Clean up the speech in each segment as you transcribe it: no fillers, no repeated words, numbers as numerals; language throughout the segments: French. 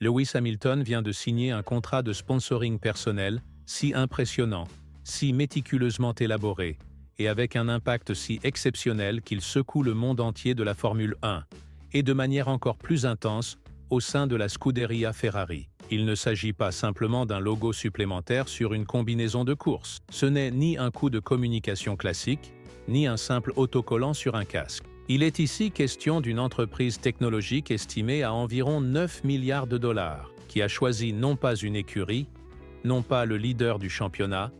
Lewis Hamilton vient de signer un contrat de sponsoring personnel si impressionnant, si méticuleusement élaboré, et avec un impact si exceptionnel qu'il secoue le monde entier de la Formule 1, et de manière encore plus intense au sein de la Scuderia Ferrari. Il ne s'agit pas simplement d'un logo supplémentaire sur une combinaison de course. Ce n'est ni un coup de communication classique, ni un simple autocollant sur un casque. Il est ici question d'une entreprise technologique estimée à environ 9 milliards de dollars, qui a choisi non pas une écurie, non pas le leader du championnat,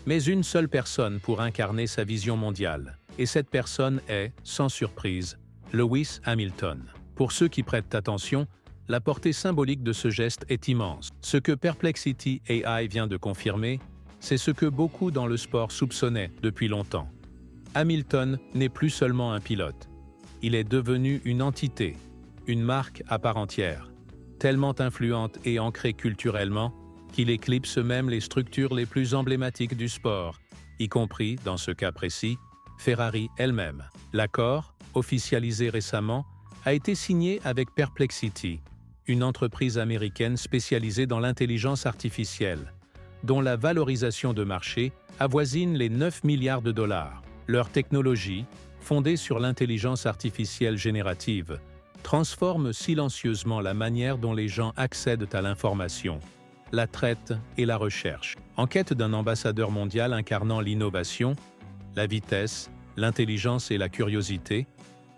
mais une seule personne pour incarner sa vision mondiale. Et cette personne est, sans surprise, Lewis Hamilton. Pour ceux qui prêtent attention, la portée symbolique de ce geste est immense. Ce que Perplexity AI vient de confirmer, c'est ce que beaucoup dans le sport soupçonnaient depuis longtemps. Hamilton n'est plus seulement un pilote. Il est devenu une entité, une marque à part entière, tellement influente et ancrée culturellement qu'il éclipse même les structures les plus emblématiques du sport, y compris, dans ce cas précis, Ferrari elle-même. L'accord, officialisé récemment, a été signé avec Perplexity, une entreprise américaine spécialisée dans l'intelligence artificielle, dont la valorisation de marché avoisine les 9 milliards de dollars. Leur technologie, fondée sur l'intelligence artificielle générative, transforme silencieusement la manière dont les gens accèdent à l'information, la traite et la recherche. En quête d'un ambassadeur mondial incarnant l'innovation, la vitesse, l'intelligence et la curiosité,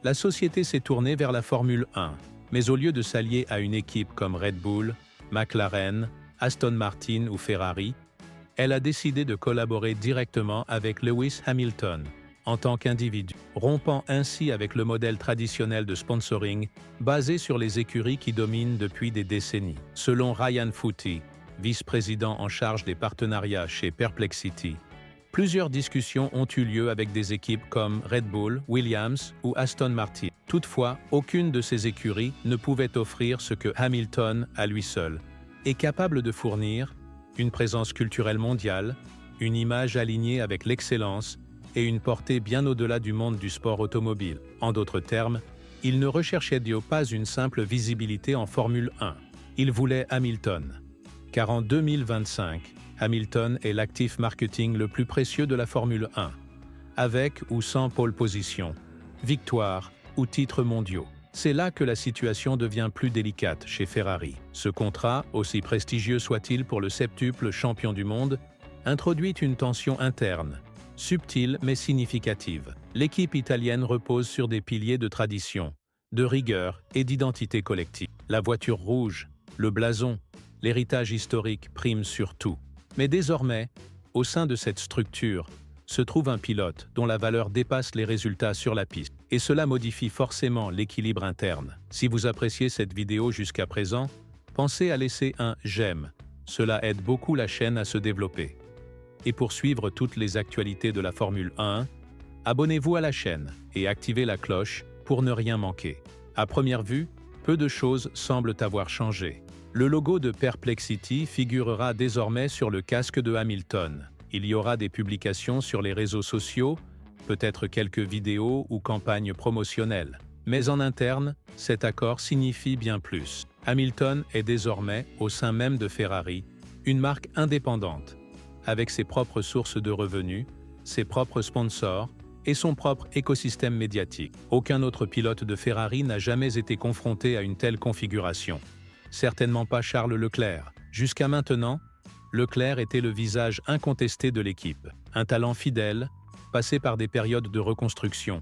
la société s'est tournée vers la Formule 1, mais au lieu de s'allier à une équipe comme Red Bull, McLaren, Aston Martin ou Ferrari, elle a décidé de collaborer directement avec Lewis Hamilton, en tant qu'individu, rompant ainsi avec le modèle traditionnel de sponsoring basé sur les écuries qui dominent depuis des décennies. Selon Ryan Foote, vice-président en charge des partenariats chez Perplexity, plusieurs discussions ont eu lieu avec des équipes comme Red Bull, Williams ou Aston Martin. Toutefois, aucune de ces écuries ne pouvait offrir ce que Hamilton, à lui seul, est capable de fournir: une présence culturelle mondiale, une image alignée avec l'excellence et une portée bien au-delà du monde du sport automobile. En d'autres termes, il ne recherchait pas une simple visibilité en Formule 1. Il voulait Hamilton. Car en 2025, Hamilton est l'actif marketing le plus précieux de la Formule 1, avec ou sans pole position, victoire ou titres mondiaux. C'est là que la situation devient plus délicate chez Ferrari. Ce contrat, aussi prestigieux soit-il pour le septuple champion du monde, introduit une tension interne, subtile mais significative. L'équipe italienne repose sur des piliers de tradition, de rigueur et d'identité collective. La voiture rouge, le blason, l'héritage historique priment sur tout. Mais désormais, au sein de cette structure, se trouve un pilote dont la valeur dépasse les résultats sur la piste. Et cela modifie forcément l'équilibre interne. Si vous appréciez cette vidéo jusqu'à présent, pensez à laisser un « j'aime ». Cela aide beaucoup la chaîne à se développer. Et pour suivre toutes les actualités de la Formule 1, abonnez-vous à la chaîne et activez la cloche pour ne rien manquer. À première vue, peu de choses semblent avoir changé. Le logo de Perplexity figurera désormais sur le casque de Hamilton. Il y aura des publications sur les réseaux sociaux, peut-être quelques vidéos ou campagnes promotionnelles. Mais en interne, cet accord signifie bien plus. Hamilton est désormais, au sein même de Ferrari, une marque indépendante, avec ses propres sources de revenus, ses propres sponsors et son propre écosystème médiatique. Aucun autre pilote de Ferrari n'a jamais été confronté à une telle configuration. Certainement pas Charles Leclerc. Jusqu'à maintenant, Leclerc était le visage incontesté de l'équipe. Un talent fidèle, passé par des périodes de reconstruction,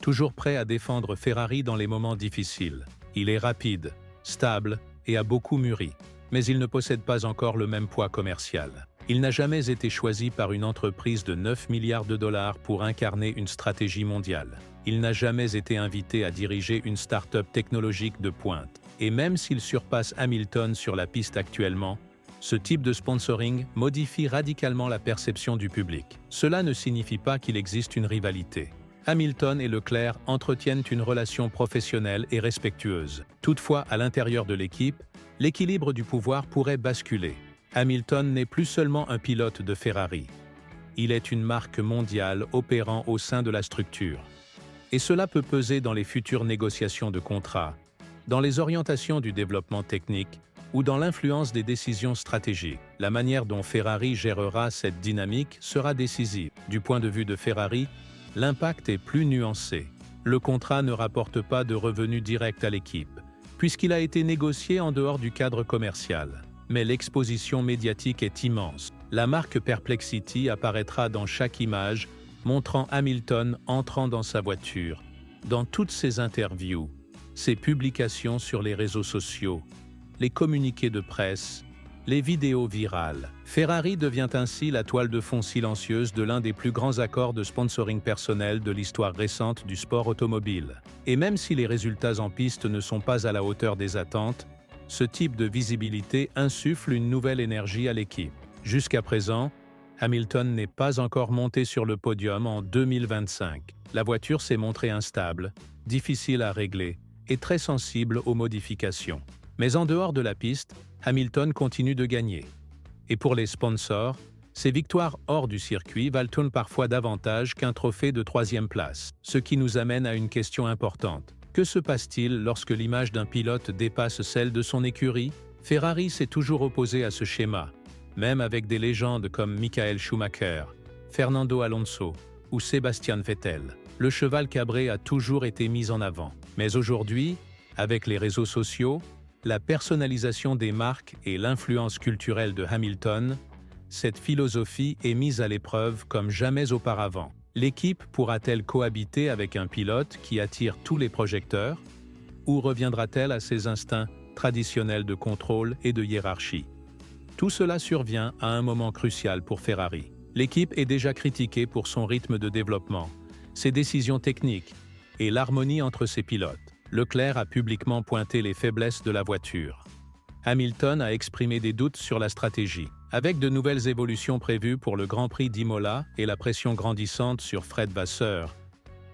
toujours prêt à défendre Ferrari dans les moments difficiles. Il est rapide, stable et a beaucoup mûri, mais il ne possède pas encore le même poids commercial. Il n'a jamais été choisi par une entreprise de 9 milliards de dollars pour incarner une stratégie mondiale. Il n'a jamais été invité à diriger une start-up technologique de pointe. Et même s'il surpasse Hamilton sur la piste actuellement, ce type de sponsoring modifie radicalement la perception du public. Cela ne signifie pas qu'il existe une rivalité. Hamilton et Leclerc entretiennent une relation professionnelle et respectueuse. Toutefois, à l'intérieur de l'équipe, l'équilibre du pouvoir pourrait basculer. Hamilton n'est plus seulement un pilote de Ferrari. Il est une marque mondiale opérant au sein de la structure. Et cela peut peser dans les futures négociations de contrats, dans les orientations du développement technique ou dans l'influence des décisions stratégiques. La manière dont Ferrari gérera cette dynamique sera décisive. Du point de vue de Ferrari, l'impact est plus nuancé. Le contrat ne rapporte pas de revenus directs à l'équipe, puisqu'il a été négocié en dehors du cadre commercial. Mais l'exposition médiatique est immense. La marque Perplexity apparaîtra dans chaque image, montrant Hamilton entrant dans sa voiture, dans toutes ses interviews, ses publications sur les réseaux sociaux, les communiqués de presse, les vidéos virales. Ferrari devient ainsi la toile de fond silencieuse de l'un des plus grands accords de sponsoring personnel de l'histoire récente du sport automobile. Et même si les résultats en piste ne sont pas à la hauteur des attentes, ce type de visibilité insuffle une nouvelle énergie à l'équipe. Jusqu'à présent, Hamilton n'est pas encore monté sur le podium en 2025. La voiture s'est montrée instable, difficile à régler et très sensible aux modifications. Mais en dehors de la piste, Hamilton continue de gagner. Et pour les sponsors, ces victoires hors du circuit valent parfois davantage qu'un trophée de 3e place. Ce qui nous amène à une question importante. Que se passe-t-il lorsque l'image d'un pilote dépasse celle de son écurie? Ferrari s'est toujours opposé à ce schéma, même avec des légendes comme Michael Schumacher, Fernando Alonso ou Sébastien Vettel. Le cheval cabré a toujours été mis en avant. Mais aujourd'hui, avec les réseaux sociaux, la personnalisation des marques et l'influence culturelle de Hamilton, cette philosophie est mise à l'épreuve comme jamais auparavant. L'équipe pourra-t-elle cohabiter avec un pilote qui attire tous les projecteurs, ou reviendra-t-elle à ses instincts traditionnels de contrôle et de hiérarchie? Tout cela survient à un moment crucial pour Ferrari. L'équipe est déjà critiquée pour son rythme de développement, ses décisions techniques et l'harmonie entre ses pilotes. Leclerc a publiquement pointé les faiblesses de la voiture. Hamilton a exprimé des doutes sur la stratégie. Avec de nouvelles évolutions prévues pour le Grand Prix d'Imola et la pression grandissante sur Fred Vasseur,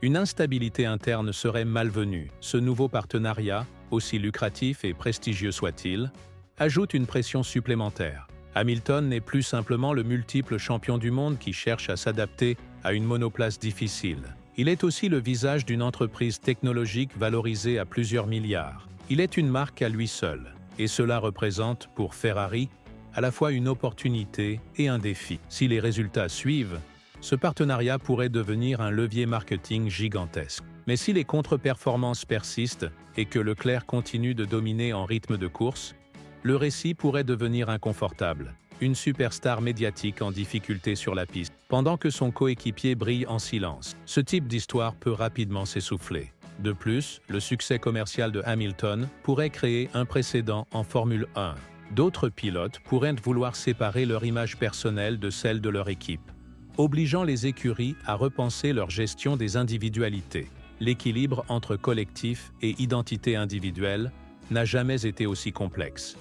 une instabilité interne serait malvenue. Ce nouveau partenariat, aussi lucratif et prestigieux soit-il, ajoute une pression supplémentaire. Hamilton n'est plus simplement le multiple champion du monde qui cherche à s'adapter à une monoplace difficile. Il est aussi le visage d'une entreprise technologique valorisée à plusieurs milliards. Il est une marque à lui seul, et cela représente, pour Ferrari, à la fois une opportunité et un défi. Si les résultats suivent, ce partenariat pourrait devenir un levier marketing gigantesque. Mais si les contre-performances persistent et que Leclerc continue de dominer en rythme de course, le récit pourrait devenir inconfortable. Une superstar médiatique en difficulté sur la piste, pendant que son coéquipier brille en silence. Ce type d'histoire peut rapidement s'essouffler. De plus, le succès commercial de Hamilton pourrait créer un précédent en Formule 1. D'autres pilotes pourraient vouloir séparer leur image personnelle de celle de leur équipe, obligeant les écuries à repenser leur gestion des individualités. L'équilibre entre collectif et identité individuelle n'a jamais été aussi complexe.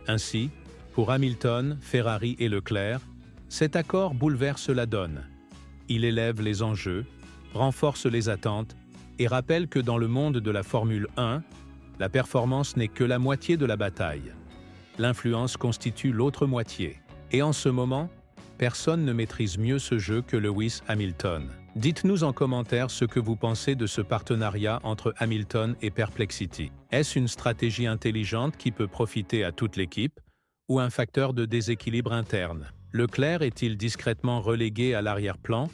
Ainsi, pour Hamilton, Ferrari et Leclerc, cet accord bouleverse la donne. Il élève les enjeux, renforce les attentes et rappelle que dans le monde de la Formule 1, la performance n'est que la moitié de la bataille. L'influence constitue l'autre moitié. Et en ce moment, personne ne maîtrise mieux ce jeu que Lewis Hamilton. Dites-nous en commentaire ce que vous pensez de ce partenariat entre Hamilton et Perplexity. Est-ce une stratégie intelligente qui peut profiter à toute l'équipe, ou un facteur de déséquilibre interne? Leclerc est-il discrètement relégué à l'arrière-plan,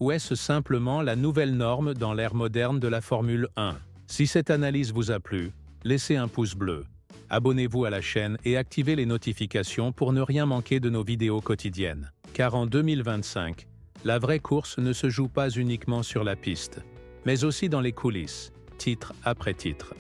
ou est-ce simplement la nouvelle norme dans l'ère moderne de la Formule 1? Si cette analyse vous a plu, laissez un pouce bleu, abonnez-vous à la chaîne et activez les notifications pour ne rien manquer de nos vidéos quotidiennes. Car en 2025, la vraie course ne se joue pas uniquement sur la piste, mais aussi dans les coulisses, titre après titre.